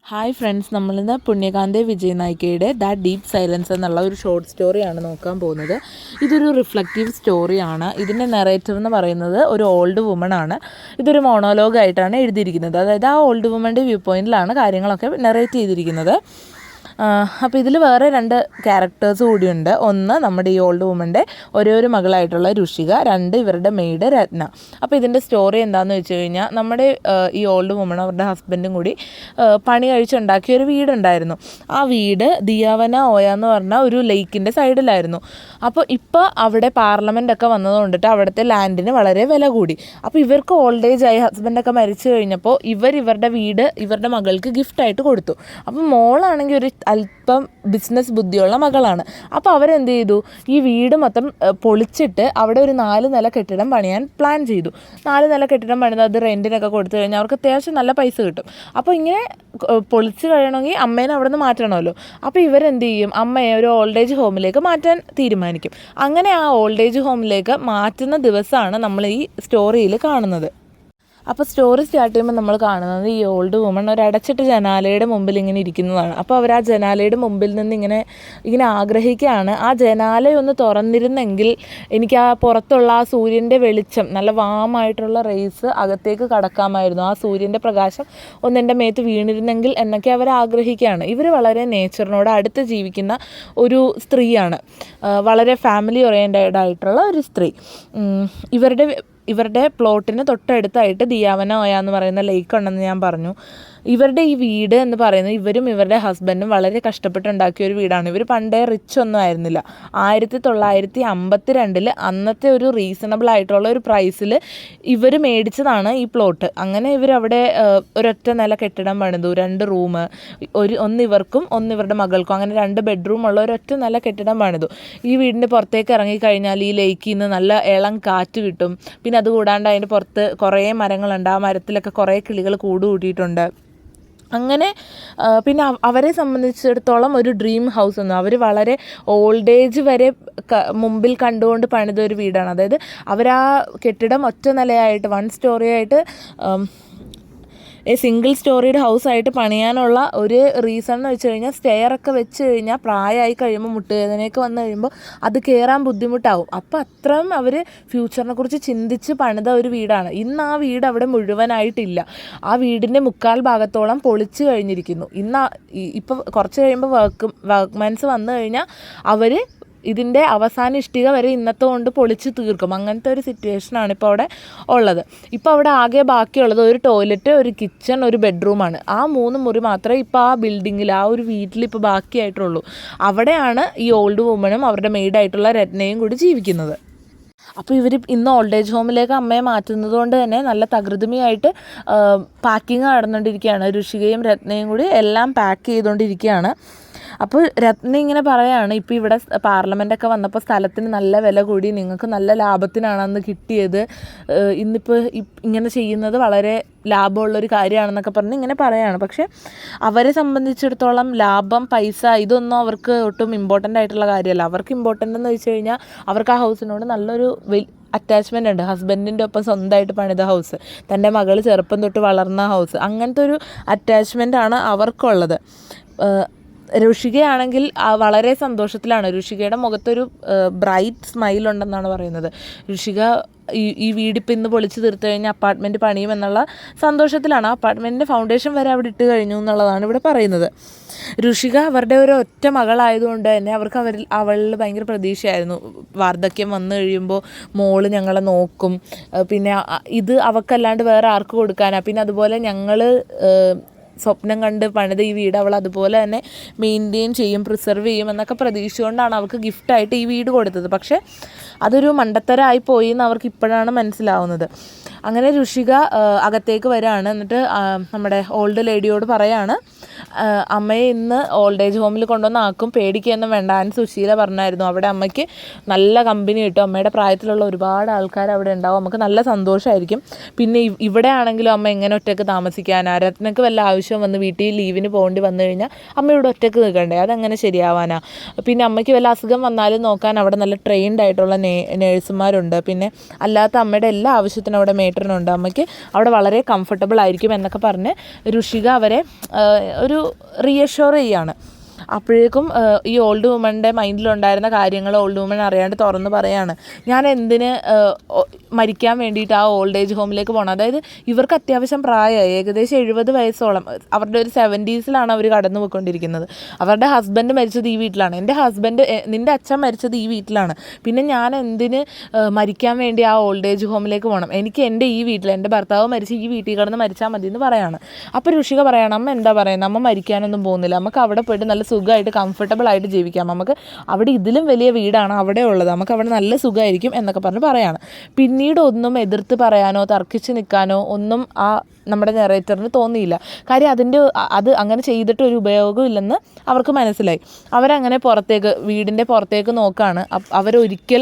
Hi friends, നമ്മളിന്ന് പുണ്യകാന്തി Vijay നായിക്കയുടെ that deep silence എന്നുള്ള ഒരു ഷോർട്ട് സ്റ്റോറിയാണ് നോക്കാൻ പോകുന്നത്. ഇതൊരു റിഫ്ലക്റ്റീവ് സ്റ്റോറിയാണ്. ഇതിൻ്റെ നെറേറ്റർ എന്ന് പറയുന്നത് ഒരു ഓൾഡ് വുമൺ ആണ്. ഇതൊരു മോണോലോഗായിട്ടാണ് എഴുതിയിരിക്കുന്നത്. അതായത് ആ ഓൾഡ് വുമൻ്റെ വ്യൂ പോയിൻറ്റിലാണ് കാര്യങ്ങളൊക്കെ നെറേറ്റ് ചെയ്തിരിക്കുന്നത്. അപ്പോൾ ഇതിൽ വേറെ രണ്ട് ക്യാരക്ടേഴ്സ് കൂടിയുണ്ട്. ഒന്ന് നമ്മുടെ ഈ ഓൾഡ് വുമൻ്റെ ഒരു മകളായിട്ടുള്ള രുഷിക, രണ്ട് ഇവരുടെ മെയ്ഡ് രത്ന. അപ്പോൾ ഇതിൻ്റെ സ്റ്റോറി എന്താണെന്ന് വെച്ച് കഴിഞ്ഞാൽ, നമ്മുടെ ഈ ഓൾഡ് വുമൺ അവരുടെ ഹസ്ബൻഡും കൂടി പണി കഴിച്ചുണ്ടാക്കിയ ഒരു വീടുണ്ടായിരുന്നു. ആ വീട് ദിയാവന ഓയ എന്ന് പറഞ്ഞ ഒരു ലേക്കിൻ്റെ സൈഡിലായിരുന്നു. അപ്പോൾ ഇപ്പോൾ അവിടെ പാർലമെൻറ്റൊക്കെ വന്നത് കൊണ്ടിട്ട് അവിടുത്തെ ലാൻഡിന് വളരെ വില കൂടി. അപ്പോൾ ഇവർക്ക് ഓൾഡ് ഏജ് ആയി, ഹസ്ബൻഡൊക്കെ മരിച്ചു കഴിഞ്ഞപ്പോൾ ഇവരുടെ വീട് ഇവരുടെ മകൾക്ക് ഗിഫ്റ്റായിട്ട് കൊടുത്തു. അപ്പോൾ മോളാണെങ്കിൽ ഒരു അല്പം ബിസിനസ് ബുദ്ധിയുള്ള മകളാണ്. അപ്പോൾ അവരെന്ത് ചെയ്തു, ഈ വീട് മൊത്തം പൊളിച്ചിട്ട് അവിടെ ഒരു 4 നില കെട്ടിടം പണിയാൻ പ്ലാൻ ചെയ്തു. 4 നില കെട്ടിടം പണിത് അത് റെൻറ്റിനൊക്കെ കൊടുത്തു കഴിഞ്ഞാൽ അവർക്ക് അത്യാവശ്യം നല്ല പൈസ കിട്ടും. അപ്പോൾ ഇങ്ങനെ പൊളിച്ച് കഴിയണമെങ്കിൽ അമ്മേനെ അവിടെ നിന്ന് മാറ്റണമല്ലോ. അപ്പോൾ ഇവരെന്ത് ചെയ്യും, അമ്മയെ ഒരു ഓൾഡ് ഏജ് ഹോമിലേക്ക് മാറ്റാൻ തീരുമാനിക്കും. അങ്ങനെ ആ ഓൾഡ് ഏജ് ഹോമിലേക്ക് മാറ്റുന്ന ദിവസമാണ് നമ്മൾ ഈ സ്റ്റോറിയിൽ കാണുന്നത്. അപ്പോൾ സ്റ്റോറി സ്റ്റാർട്ട് ചെയ്യുമ്പോൾ നമ്മൾ കാണുന്നത് ഈ ഓൾഡ് വുമൺ ഒരു അടച്ചിട്ട ജനാലയുടെ മുമ്പിൽ ഇങ്ങനെ ഇരിക്കുന്നതാണ്. അപ്പോൾ അവർ ആ ജനാലയുടെ മുമ്പിൽ നിന്ന് ഇങ്ങനെ ആഗ്രഹിക്കുകയാണ്, ആ ജനാലയൊന്ന് തുറന്നിരുന്നെങ്കിൽ എനിക്ക് ആ പുറത്തുള്ള ആ സൂര്യൻ്റെ വെളിച്ചം, നല്ല വാമായിട്ടുള്ള റേസ് അകത്തേക്ക് കടക്കാമായിരുന്നു, ആ സൂര്യൻ്റെ പ്രകാശം ഒന്ന് എൻ്റെ മേത്ത് വീണിരുന്നെങ്കിൽ എന്നൊക്കെ അവർ ആഗ്രഹിക്കുകയാണ്. ഇവർ വളരെ നേച്ചറിനോട് അടുത്ത് ജീവിക്കുന്ന ഒരു സ്ത്രീയാണ്, വളരെ ഫാമിലി ഓറിയൻറ്റഡ് ആയിട്ടുള്ള ഒരു സ്ത്രീ. ഇവരുടെ പ്ലോട്ടിന് തൊട്ടടുത്തായിട്ട് ദിയാവന ഓയ എന്ന് പറയുന്ന ലേക്ക് ഉണ്ടെന്ന് ഞാൻ പറഞ്ഞു. ഇവരുടെ ഈ വീട് എന്ന് പറയുന്നത് ഇവരും ഇവരുടെ ഹസ്ബൻഡും വളരെ കഷ്ടപ്പെട്ടുണ്ടാക്കിയ ഒരു വീടാണ്. ഇവർ പണ്ടേ റിച്ച് ഒന്നും ആയിരുന്നില്ല. 1952 അന്നത്തെ ഒരു റീസണബിൾ ആയിട്ടുള്ള ഒരു പ്രൈസിൽ ഇവർ മേടിച്ചതാണ് ഈ പ്ലോട്ട്. അങ്ങനെ ഇവരവിടെ ഒരൊറ്റ നില കെട്ടിടം പണിതു, 2 റൂം, ഒന്ന് ഇവർക്കും ഒന്ന് ഇവരുടെ മകൾക്കും, അങ്ങനെ 2 ബെഡ്റൂമുള്ള ഒരൊറ്റ നില കെട്ടിടം പണിതു. ഈ വീടിൻ്റെ പുറത്തേക്ക് ഇറങ്ങിക്കഴിഞ്ഞാൽ ഈ ലേക്കിൽ നിന്ന് നല്ല ഇളം കാറ്റ് കിട്ടും. പിന്നെ അതുകൂടാണ്ട് അതിൻ്റെ പുറത്ത് കുറേ മരങ്ങളുണ്ട്, ആ മരത്തിലൊക്കെ കുറേ കിളികൾ കൂട് കൂട്ടിയിട്ടുണ്ട്. അങ്ങനെ പിന്നെ അവരെ സംബന്ധിച്ചിടത്തോളം ഒരു ഡ്രീം ഹൗസ് ഒന്നും, അവർ വളരെ ഓൾഡ് ഏജ് വരെ മുമ്പിൽ കണ്ടുകൊണ്ട് പണിത ഒരു വീടാണ്. അതായത് അവരാ കെട്ടിടം ഒറ്റ നിലയായിട്ട് 1 സ്റ്റോറി ആയിട്ട് സിംഗിൾ സ്റ്റോറീഡ് ഹൗസായിട്ട് പണിയാനുള്ള ഒരു റീസൺ എന്ന് വെച്ച് കഴിഞ്ഞാൽ, സ്റ്റെയറൊക്കെ വെച്ച് കഴിഞ്ഞാൽ പ്രായമായി കഴിയുമ്പോൾ മുട്ടുവേദനയൊക്കെ വന്നു കഴിയുമ്പോൾ അത് കയറാൻ ബുദ്ധിമുട്ടാവും. അപ്പോൾ അത്രയും അവർ ഫ്യൂച്ചറിനെ കുറിച്ച് ചിന്തിച്ച് പണിത ഒരു വീടാണ്. ഇന്ന് ആ വീട് അവിടെ മുഴുവനായിട്ടില്ല. ആ വീടിൻ്റെ 3/4 ഭാഗത്തോളം പൊളിച്ച് കഴിഞ്ഞിരിക്കുന്നു. ഇപ്പോൾ കുറച്ച് കഴിയുമ്പോൾ വർക്ക്മാൻസ് വന്നു കഴിഞ്ഞാൽ അവർ ഇതിൻ്റെ അവസാന ഇഷ്ടിക വരെ ഇന്നത്തെ കൊണ്ട് പൊളിച്ച് തീർക്കും. അങ്ങനത്തെ ഒരു സിറ്റുവേഷനാണ് ഇപ്പോൾ അവിടെ ഉള്ളത്. ഇപ്പോൾ അവിടെ ആകെ ബാക്കിയുള്ളത് ഒരു ടോയ്ലറ്റ്, ഒരു കിച്ചൺ, ഒരു ബെഡ്റൂമാണ്. ആ 3 മുറി മാത്രമേ ഇപ്പോൾ ആ ബിൽഡിങ്ങിൽ, ആ ഒരു വീട്ടിൽ ഇപ്പോൾ ബാക്കിയായിട്ടുള്ളൂ. അവിടെയാണ് ഈ ഓൾഡ് വുമണും അവരുടെ മെയ്ഡായിട്ടുള്ള രത്നയും കൂടി ജീവിക്കുന്നത്. അപ്പോൾ ഇവർ ഇന്ന് ഓൾഡ് ഏജ് ഹോമിലേക്ക് അമ്മയെ മാറ്റുന്നത് കൊണ്ട് തന്നെ നല്ല തകൃതിമയായിട്ട് പാക്കിങ് നടന്നുകൊണ്ടിരിക്കുകയാണ്. രുഷികയും രത്നയും കൂടി എല്ലാം പാക്ക് ചെയ്തുകൊണ്ടിരിക്കുകയാണ്. അപ്പോൾ രത്ന ഇങ്ങനെ പറയുകയാണ്, ഇപ്പോൾ ഇവിടെ പാർലമെൻറ്റൊക്കെ വന്നപ്പോൾ സ്ഥലത്തിന് നല്ല വില കൂടി, നിങ്ങൾക്ക് നല്ല ലാഭത്തിനാണ് അന്ന് കിട്ടിയത്, ഇന്നിപ്പോൾ ഇങ്ങനെ ചെയ്യുന്നത് വളരെ ലാഭമുള്ളൊരു കാര്യമാണെന്നൊക്കെ പറഞ്ഞ് ഇങ്ങനെ പറയുകയാണ്. പക്ഷേ അവരെ സംബന്ധിച്ചിടത്തോളം ലാഭം, പൈസ ഇതൊന്നും അവർക്ക് ഒട്ടും ഇമ്പോർട്ടൻ്റ് ആയിട്ടുള്ള കാര്യമല്ല. അവർക്ക് ഇമ്പോർട്ടൻ്റ് എന്ന് വെച്ച് കഴിഞ്ഞാൽ അവർക്ക് ആ ഹൗസിനോട് നല്ലൊരു അറ്റാച്ച്മെൻ്റ് ഉണ്ട്. ഹസ്ബൻഡിൻ്റെ ഒപ്പം സ്വന്തമായിട്ട് പണിത ഹൗസ്, തൻ്റെ മകൾ ചെറുപ്പം തൊട്ട് വളർന്ന ഹൗസ്, അങ്ങനത്തെ ഒരു അറ്റാച്ച്മെൻ്റാണ് അവർക്കുള്ളത്. രുഷികയാണെങ്കിൽ വളരെ സന്തോഷത്തിലാണ്. രുഷികയുടെ മുഖത്തൊരു ബ്രൈറ്റ് സ്മൈൽ ഉണ്ടെന്നാണ് പറയുന്നത്. രുഷിക ഈ വീടിപ്പോൾ ഇന്ന് പൊളിച്ച് തീർത്ത് കഴിഞ്ഞാൽ അപ്പാർട്ട്മെൻറ്റ് പണിയുമെന്നുള്ള സന്തോഷത്തിലാണ്. ആ അപ്പാർട്ട്മെൻറ്റിൻ്റെ ഫൗണ്ടേഷൻ വരെ അവിടെ ഇട്ട് കഴിഞ്ഞു എന്നുള്ളതാണ് ഇവിടെ പറയുന്നത്. രുഷിക അവരുടെ ഒരു ഒറ്റ മകളായതുകൊണ്ട് തന്നെ അവർക്ക് അവളിൽ ഭയങ്കര പ്രതീക്ഷയായിരുന്നു. വാർദ്ധക്യം വന്നു കഴിയുമ്പോൾ മോള് ഞങ്ങളെ നോക്കും, പിന്നെ ഇത് അവൾക്കല്ലാണ്ട് വേറെ ആർക്ക് കൊടുക്കാനാണ്, പിന്നെ അതുപോലെ ഞങ്ങൾ സ്വപ്നം കണ്ട് പണിത ഈ വീട് അവൾ അതുപോലെ തന്നെ മെയിൻറ്റെയിൻ ചെയ്യും, പ്രിസർവ് ചെയ്യും എന്നൊക്കെ പ്രതീക്ഷിച്ചുകൊണ്ടാണ് അവൾക്ക് ഗിഫ്റ്റായിട്ട് ഈ വീട് കൊടുത്തത്. പക്ഷേ അതൊരു മണ്ടത്തരമായി പോയി എന്ന് അവർക്ക് ഇപ്പോഴാണ് മനസ്സിലാവുന്നത്. അങ്ങനെ രുഷിക അകത്തേക്ക് വരികയാണ്. എന്നിട്ട് നമ്മുടെ ഓൾഡ് ലേഡിയോട് പറയാണ്, അമ്മയെ ഇന്ന് ഓൾഡ് ഏജ് ഹോമിൽ കൊണ്ടുവന്ന് ആക്കും, പേടിക്കൊന്നും വേണ്ട. സുശീല പറഞ്ഞായിരുന്നു അവിടെ അമ്മയ്ക്ക് നല്ല കമ്പനി കിട്ടും, അമ്മയുടെ പ്രായത്തിലുള്ള ഒരുപാട് ആൾക്കാർ അവിടെ ഉണ്ടാവും, നമുക്ക് നല്ല സന്തോഷമായിരിക്കും. പിന്നെ ഇവിടെ ആണെങ്കിലും അമ്മ എങ്ങനെ ഒറ്റയ്ക്ക് താമസിക്കാനാ? രത്നക്ക് വല്ല ആവശ്യം വന്ന് വീട്ടിൽ ലീവിന് പോകേണ്ടി വന്നു കഴിഞ്ഞാൽ അമ്മയോട് ഒറ്റയ്ക്ക് നിൽക്കണ്ടേ? അതെങ്ങനെ ശരിയാവാനാ? പിന്നെ അമ്മയ്ക്ക് വല്ല അസുഖം വന്നാലും നോക്കാൻ അവിടെ നല്ല ട്രെയിൻഡ് ആയിട്ടുള്ള നേഴ്സുമാരുണ്ട്. പിന്നെ അല്ലാത്ത അമ്മയുടെ എല്ലാ ആവശ്യത്തിനും അവിടെ മേറ്ററിനുണ്ട്. അമ്മയ്ക്ക് അവിടെ വളരെ കംഫർട്ടബിൾ ആയിരിക്കും എന്നൊക്കെ പറഞ്ഞ് ഋഷിക അവരെ ഒരു റീഅഷ്യൂർ ചെയ്യാണ്. അപ്പോഴേക്കും ഈ ഓൾഡ് വുമൻ്റെ മൈൻഡിലുണ്ടായിരുന്ന കാര്യങ്ങൾ ഓൾഡ് വുമൺ അറിയാണ്ട് തുറന്ന് പറയാണ്, ഞാൻ എന്തിന് മരിക്കാൻ വേണ്ടിയിട്ട് ആ ഓൾഡ് ഏജ് ഹോമിലേക്ക് പോകണം. അതായത് ഇവർക്ക് അത്യാവശ്യം പ്രായമായി, ഏകദേശം 70 വയസ്സോളം, അവരുടെ ഒരു 70s അവർ കടന്നു പോയിക്കൊണ്ടിരിക്കുന്നത്. അവരുടെ ഹസ്ബൻഡ് മരിച്ചത് ഈ വീട്ടിലാണ്, നിൻ്റെ അച്ഛൻ മരിച്ചത് ഈ വീട്ടിലാണ്, പിന്നെ ഞാൻ എന്തിന് മരിക്കാൻ വേണ്ടി ആ ഓൾഡ് ഏജ് ഹോമിലേക്ക് പോകണം? എനിക്ക് എൻ്റെ ഈ വീട്ടിൽ, എൻ്റെ ഭർത്താവ് മരിച്ച് ഈ വീട്ടിൽ കിടന്ന് മരിച്ചാൽ മതി എന്ന് പറയാണ്. അപ്പോൾ ഋഷിക പറയണം, അമ്മ എന്താ പറയുന്നത്, അമ്മ മരിക്കാനൊന്നും പോകുന്നില്ല, നമുക്ക് അവിടെ പോയിട്ട് നല്ല സുഖമായിട്ട് കംഫർട്ടബിൾ ആയിട്ട് ജീവിക്കാം, നമുക്ക് അവിടെ ഇതിലും വലിയ വീടാണ് അവിടെ ഉള്ളത്, നമുക്ക് അവിടെ നല്ല സുഖമായിരിക്കും എന്നൊക്കെ പറയാണ്. പിന്നീട് ഒന്നും എതിർത്ത് പറയാനോ തർക്കിച്ച് നിൽക്കാനോ ഒന്നും ആ നമ്മുടെ നെറേറ്ററിന് തോന്നിയില്ല. കാര്യം അത് അങ്ങനെ ചെയ്തിട്ട് ഒരു ഉപയോഗമില്ലെന്ന് അവർക്ക് മനസ്സിലായി. അവരങ്ങനെ വീടിൻ്റെ പുറത്തേക്ക് നോക്കുകയാണ്. അവരൊരിക്കൽ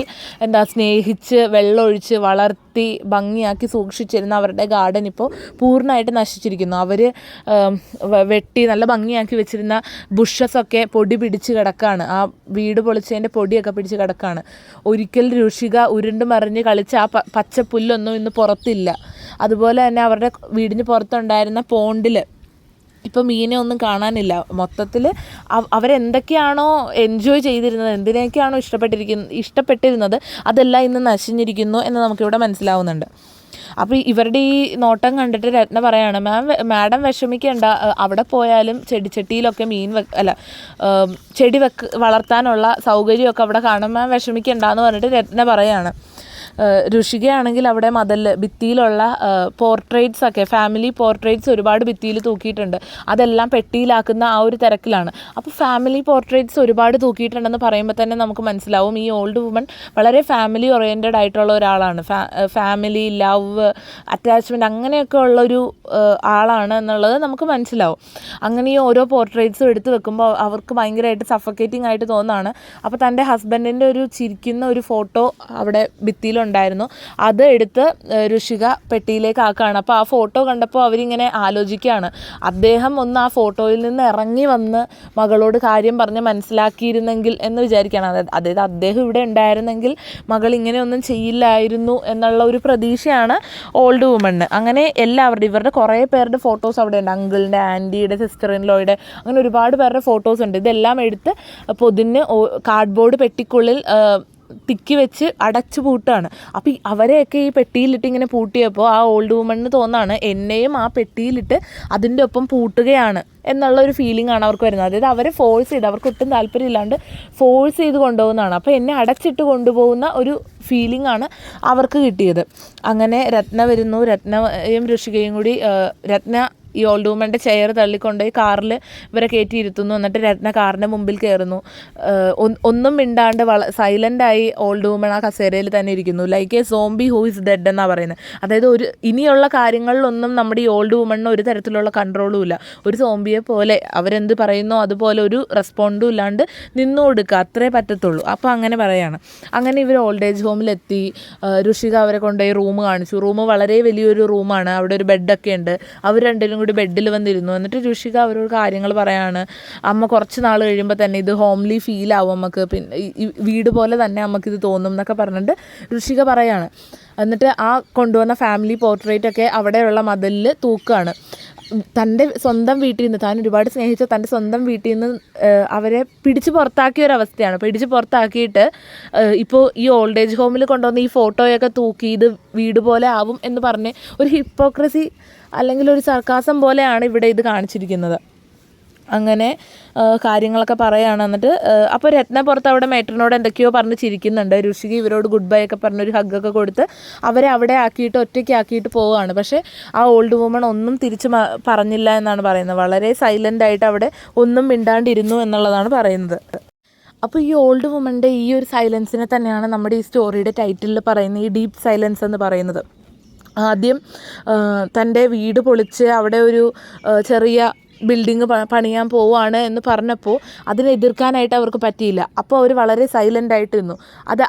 സ്നേഹിച്ച് വെള്ളമൊഴിച്ച് വളർത്തി ഭംഗിയാക്കി സൂക്ഷിച്ചിരുന്ന അവരുടെ ഗാർഡൻ ഇപ്പോൾ പൂർണ്ണമായിട്ട് നശിച്ചിരിക്കുന്നു. അവർ വെട്ടി നല്ല ഭംഗിയാക്കി വെച്ചിരുന്ന ബുഷസൊക്കെ പൊടി പിടിച്ച് കിടക്കുകയാണ്, ആ വീട് പൊളിച്ചതിൻ്റെ പൊടിയൊക്കെ പിടിച്ച് കിടക്കുകയാണ്. ഒരിക്കൽ ഋഷിക ഉരുണ്ട് മറിഞ്ഞ് കളിച്ച ആ പച്ചപ്പുല്ലൊന്നും ഇന്ന് പുറത്തില്ല. അതുപോലെ തന്നെ അവരുടെ വീടിന് പുറത്തുണ്ടായിരുന്ന പോണ്ടിൽ ഇപ്പോൾ മീനെ ഒന്നും കാണാനില്ല. മൊത്തത്തിൽ അവരെന്തൊക്കെയാണോ എൻജോയ് ചെയ്തിരുന്നത്, എന്തിനൊക്കെയാണോ ഇഷ്ടപ്പെട്ടിരുന്നത് അതെല്ലാം ഇന്ന് നശിഞ്ഞിരിക്കുന്നു എന്ന് നമുക്കിവിടെ മനസ്സിലാവുന്നുണ്ട്. അപ്പോൾ ഇവരുടെ ഈ നോട്ടം കണ്ടിട്ട് രത്ന പറയാണ്, മാഡം വിഷമിക്കേണ്ട, അവിടെ പോയാലും ചെടിച്ചട്ടിയിലൊക്കെ ചെടി വളർത്താനുള്ള സൗകര്യമൊക്കെ അവിടെ കാണും, മാം വിഷമിക്കേണ്ട എന്ന് പറഞ്ഞിട്ട് രത്ന പറയാണ്. ഋഷികയാണെങ്കിൽ അവിടെ ഭിത്തിയിലുള്ള പോർട്രേറ്റ്സൊക്കെ, ഫാമിലി പോർട്രേറ്റ്സ് ഒരുപാട് ഭിത്തിയിൽ തൂക്കിയിട്ടുണ്ട്, അതെല്ലാം പെട്ടിയിലാക്കുന്ന ആ ഒരു തിരക്കിലാണ്. അപ്പോൾ ഫാമിലി പോർട്രേറ്റ്സ് ഒരുപാട് തൂക്കിയിട്ടുണ്ടെന്ന് പറയുമ്പോൾ തന്നെ നമുക്ക് മനസ്സിലാവും ഈ ഓൾഡ് വുമൺ വളരെ ഫാമിലി ഓറിയൻറ്റഡ് ആയിട്ടുള്ള ഒരാളാണ്. ഫാമിലി, ലവ്, അറ്റാച്ച്മെൻറ്റ് അങ്ങനെയൊക്കെ ഉള്ളൊരു ആളാണ് എന്നുള്ളത് നമുക്ക് മനസ്സിലാവും. അങ്ങനെ ഈ ഓരോ പോർട്രേറ്റ്സും എടുത്ത് വെക്കുമ്പോൾ അവർക്ക് ഭയങ്കരമായിട്ട് സഫക്കേറ്റിംഗ് ആയിട്ട് തോന്നുകയാണ്. അപ്പോൾ തൻ്റെ ഹസ്ബൻഡിൻ്റെ ഒരു ചിരിക്കുന്ന ഒരു ഫോട്ടോ അവിടെ ഭിത്തിയിലുണ്ടായിരുന്നു, അത് എടുത്ത് ഋഷിക പെട്ടിയിലേക്ക് ആക്കുകയാണ്. അപ്പോൾ ആ ഫോട്ടോ കണ്ടപ്പോൾ അവരിങ്ങനെ ആലോചിക്കുകയാണ്, അദ്ദേഹം ഒന്ന് ആ ഫോട്ടോയിൽ നിന്ന് ഇറങ്ങി വന്ന് മകളോട് കാര്യം പറഞ്ഞ് മനസ്സിലാക്കിയിരുന്നെങ്കിൽ എന്ന് വിചാരിക്കുകയാണ്. അതായത് അദ്ദേഹം ഇവിടെ ഉണ്ടായിരുന്നെങ്കിൽ മകൾ ഇങ്ങനെയൊന്നും ചെയ്യില്ലായിരുന്നു എന്നുള്ള ഒരു പ്രതീക്ഷയാണ് ഓൾഡ് വുമണ്. അങ്ങനെ ഇവരുടെ കുറേ പേരുടെ ഫോട്ടോസ് അവിടെ ഉണ്ട്, അങ്കിളിൻ്റെ, ആൻറ്റിയുടെ, സിസ്റ്റർ ഇൻ ലോയുടെ, അങ്ങനെ ഒരുപാട് പേരുടെ ഫോട്ടോസ് ഉണ്ട്. ഇതെല്ലാം എടുത്ത് പൊതിഞ്ഞ് കാർഡ്ബോർഡ് പെട്ടിക്കുള്ളിൽ തിക്കി വെച്ച് അടച്ചു പൂട്ടാണ്. അപ്പോൾ അവരെയൊക്കെ ഈ പെട്ടിയിലിട്ട് ഇങ്ങനെ പൂട്ടിയപ്പോൾ ആ ഓൾഡ് വുമണിന് തോന്നാണ് എന്നെയും ആ പെട്ടിയിലിട്ട് അതിൻ്റെ ഒപ്പം പൂട്ടുകയാണ് എന്നുള്ള ഒരു ഫീലിംഗ് ആണ് അവർക്ക് വരുന്നത്. അതായത് അവരെ ഫോഴ്സ് ചെയ്ത്, അവർക്ക് ഒട്ടും താല്പര്യമില്ലാണ്ട് ഫോഴ്സ് ചെയ്ത് കൊണ്ടുപോകുന്നതാണ്. അപ്പോൾ എന്നെ അടച്ചിട്ട് കൊണ്ടുപോകുന്ന ഒരു ഫീലിംഗ് ആണ് അവർക്ക് കിട്ടിയത്. അങ്ങനെ രത്ന വരുന്നു, രത്നയും ഋഷികയും കൂടി രത്ന ഈ ഓൾഡ് വുമൻ്റെ ചെയർ തള്ളിക്കൊണ്ടുപോയി കാറിൽ ഇവരെ കയറ്റിയിരുത്തുന്നു. എന്നിട്ട് രത്ന കാറിൻ്റെ മുമ്പിൽ കയറുന്നു. ഒന്നും മിണ്ടാണ്ട് സൈലൻ്റായി ഓൾഡ് വുമൺ ആ കസേരയിൽ തന്നെ ഇരിക്കുന്നു, like A zombie who is dead എന്നാണ് പറയുന്നത്. അതായത് ഇനിയുള്ള കാര്യങ്ങളിലൊന്നും നമ്മുടെ ഈ ഓൾഡ് വുമണിന് ഒരു തരത്തിലുള്ള കൺട്രോളും ഇല്ല. ഒരു സോംബിയെ പോലെ അവരെന്ത് പറയുന്നോ അതുപോലെ ഒരു റെസ്പോണ്ടും ഇല്ലാണ്ട് നിന്നു കൊടുക്കുക, അത്രേ പറ്റത്തുള്ളൂ. അപ്പോൾ അങ്ങനെ പറയാണ്. അങ്ങനെ ഇവർ ഓൾഡ് ഏജ് ഹോമിലെത്തി. ഋഷിക അവരെ കൊണ്ടുപോയി റൂം കാണിച്ചു. റൂം വളരെ വലിയൊരു റൂമാണ്, അവിടെ ഒരു ബെഡൊക്കെ ഉണ്ട്. അവർ രണ്ടിലും കൂടി ബെഡിൽ വന്നിരുന്നു. എന്നിട്ട് ഋഷിക അവരോട് കാര്യങ്ങൾ പറയാണ്. അമ്മ കുറച്ച് നാൾ കഴിയുമ്പോൾ തന്നെ ഇത് ഹോംലി ഫീൽ ആവും, നമുക്ക് പിന്നെ ഈ വീട് പോലെ തന്നെ നമുക്കിത് തോന്നും എന്നൊക്കെ പറഞ്ഞിട്ട് ഋഷിക പറയാണ്. എന്നിട്ട് ആ കൊണ്ടുവന്ന ഫാമിലി പോർട്രേറ്റൊക്കെ അവിടെയുള്ള മതിലിൽ തൂക്കുകയാണ്. തൻ്റെ സ്വന്തം വീട്ടിൽ നിന്ന്, താൻ ഒരുപാട് സ്നേഹിച്ച തൻ്റെ സ്വന്തം വീട്ടിൽ നിന്ന് അവരെ പിടിച്ച് പുറത്താക്കിയ ഒരവസ്ഥയാണ്. പിടിച്ച് പുറത്താക്കിയിട്ട് ഇപ്പോൾ ഈ ഓൾഡ് ഏജ് ഹോമിൽ കൊണ്ടുവന്ന് ഈ ഫോട്ടോയൊക്കെ തൂക്കി ഇത് വീട് പോലെ ആവും എന്ന് പറഞ്ഞ് ഒരു ഹിപ്പോക്രസി അല്ലെങ്കിൽ ഒരു സർക്കാസം പോലെയാണ് ഇവിടെ ഇത് കാണിച്ചിരിക്കുന്നത്. അങ്ങനെ കാര്യങ്ങളൊക്കെ പറയുകയാണ്. എന്നിട്ട് അപ്പോൾ രത്ന പുറത്ത് അവിടെ മേറ്ററിനോട് എന്തൊക്കെയോ പറഞ്ഞ് ചിരിക്കുന്നുണ്ട്. ഋഷിക ഇവരോട് ഗുഡ് ബൈ ഒക്കെ പറഞ്ഞൊരു ഹഗ്ഗൊക്കെ കൊടുത്ത് അവരെ അവിടെ ആക്കിയിട്ട് ഒറ്റയ്ക്ക് ആക്കിയിട്ട് പോവുകയാണ്. പക്ഷേ ആ ഓൾഡ് വുമൺ ഒന്നും തിരിച്ച് പറഞ്ഞില്ല എന്നാണ് പറയുന്നത്. വളരെ സൈലൻ്റായിട്ട് അവിടെ ഒന്നും മിണ്ടാണ്ടിരുന്നു എന്നുള്ളതാണ് പറയുന്നത്. അപ്പോൾ ഈ ഓൾഡ് വുമൻ്റെ ഈ ഒരു സൈലൻസിനെ തന്നെയാണ് നമ്മുടെ ഈ സ്റ്റോറിയുടെ ടൈറ്റിലിൽ പറയുന്നത്, ഈ ഡീപ്പ് സൈലൻസ് എന്ന് പറയുന്നത്. ആദ്യം തൻ്റെ വീട് പൊളിച്ച് അവിടെ ഒരു ചെറിയ ബിൽഡിങ് പണിയാൻ പോവുകയാണ് എന്ന് പറഞ്ഞപ്പോൾ അതിനെ എതിർക്കാനായിട്ട് അവർക്ക് പറ്റിയില്ല. അപ്പോൾ അവർ വളരെ സൈലൻ്റ് ആയിട്ടിരുന്നു.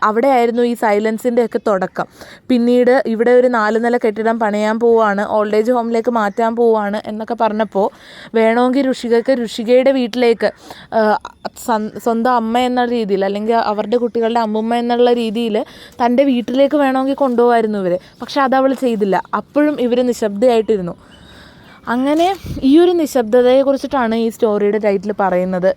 അവിടെ ആയിരുന്നു ഈ സൈലൻസിൻ്റെ ഒക്കെ തുടക്കം. പിന്നീട് ഇവിടെ ഒരു 4 നില കെട്ടിടം പണിയാൻ പോവുകയാണ്, ഓൾഡ് ഏജ് ഹോമിലേക്ക് മാറ്റാൻ പോവുകയാണ് എന്നൊക്കെ പറഞ്ഞപ്പോൾ വേണമെങ്കിൽ ഋഷികയുടെ വീട്ടിലേക്ക് സ്വന്തം അമ്മ എന്നുള്ള രീതിയിൽ, അല്ലെങ്കിൽ അവരുടെ കുട്ടികളുടെ അമ്മുമ്മ എന്നുള്ള രീതിയിൽ തൻ്റെ വീട്ടിലേക്ക് വേണമെങ്കിൽ കൊണ്ടുപോകായിരുന്നു ഇവർ. പക്ഷെ അതവൾ ചെയ്തില്ല. അപ്പോഴും ഇവർ നിശബ്ദയായിട്ടിരുന്നു. അങ്ങനെ ഈ ഒരു നിശബ്ദതയെക്കുറിച്ചിട്ടാണ് ഈ സ്റ്റോറിയുടെ ടൈറ്റിൽ പറയുന്നത്.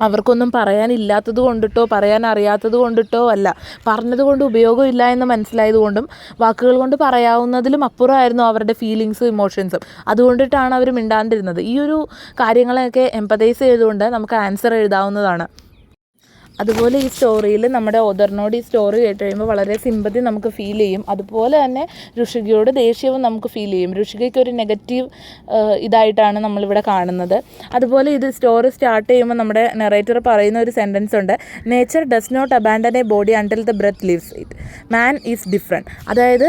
അവർക്കൊന്നും പറയാനില്ലാത്തത് കൊണ്ടിട്ടോ പറയാൻ അറിയാത്തത് കൊണ്ടിട്ടോ അല്ല, പറഞ്ഞതുകൊണ്ട് ഉപയോഗമില്ല എന്ന് മനസ്സിലായത് കൊണ്ടും വാക്കുകൾ കൊണ്ട് പറയാവുന്നതിലും അപ്പുറമായിരുന്നു അവരുടെ ഫീലിങ്സും ഇമോഷൻസും. അതുകൊണ്ടിട്ടാണ് അവർ മിണ്ടാണ്ടിരുന്നത്. ഈ ഒരു കാര്യങ്ങളൊക്കെ എംപതൈസ് ചെയ്തുകൊണ്ട് നമുക്ക് ആൻസർ എഴുതാവുന്നതാണ്. അതുപോലെ ഈ സ്റ്റോറിയിൽ നമ്മുടെ ഓദറിനോട് ഈ സ്റ്റോറി കേട്ട് കഴിയുമ്പോൾ വളരെ സിമ്പതി നമുക്ക് ഫീൽ ചെയ്യും. അതുപോലെ തന്നെ ഋഷികയോട് ദേഷ്യവും നമുക്ക് ഫീൽ ചെയ്യും. ഋഷികയ്ക്ക് ഒരു നെഗറ്റീവ് ഇതായിട്ടാണ് നമ്മളിവിടെ കാണുന്നത്. അതുപോലെ ഇത് സ്റ്റോറി സ്റ്റാർട്ട് ചെയ്യുമ്പോൾ നമ്മുടെ നെറേറ്റർ പറയുന്ന ഒരു സെൻറ്റൻസ് ഉണ്ട്, nature does not abandon a body until the breath leaves it, man is different. അതായത്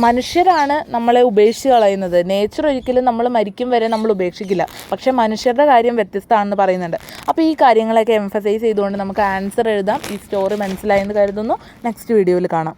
മനുഷ്യരാണ് നമ്മളെ ഉപേക്ഷിച്ച് കളയുന്നത്. നേച്ചർ ഒരിക്കലും നമ്മൾ മരിക്കും വരെ നമ്മൾ ഉപേക്ഷിക്കില്ല. പക്ഷേ മനുഷ്യരുടെ കാര്യം വ്യത്യസ്തമാണെന്ന് പറയുന്നുണ്ട്. അപ്പോൾ ഈ കാര്യങ്ങളൊക്കെ എംഫസൈസ് ചെയ്തുകൊണ്ട് നമുക്ക് ആൻസർ എഴുതാം. ഈ സ്റ്റോറി മനസ്സിലായെന്ന് കരുതുന്നു. നെക്സ്റ്റ് വീഡിയോയിൽ കാണാം.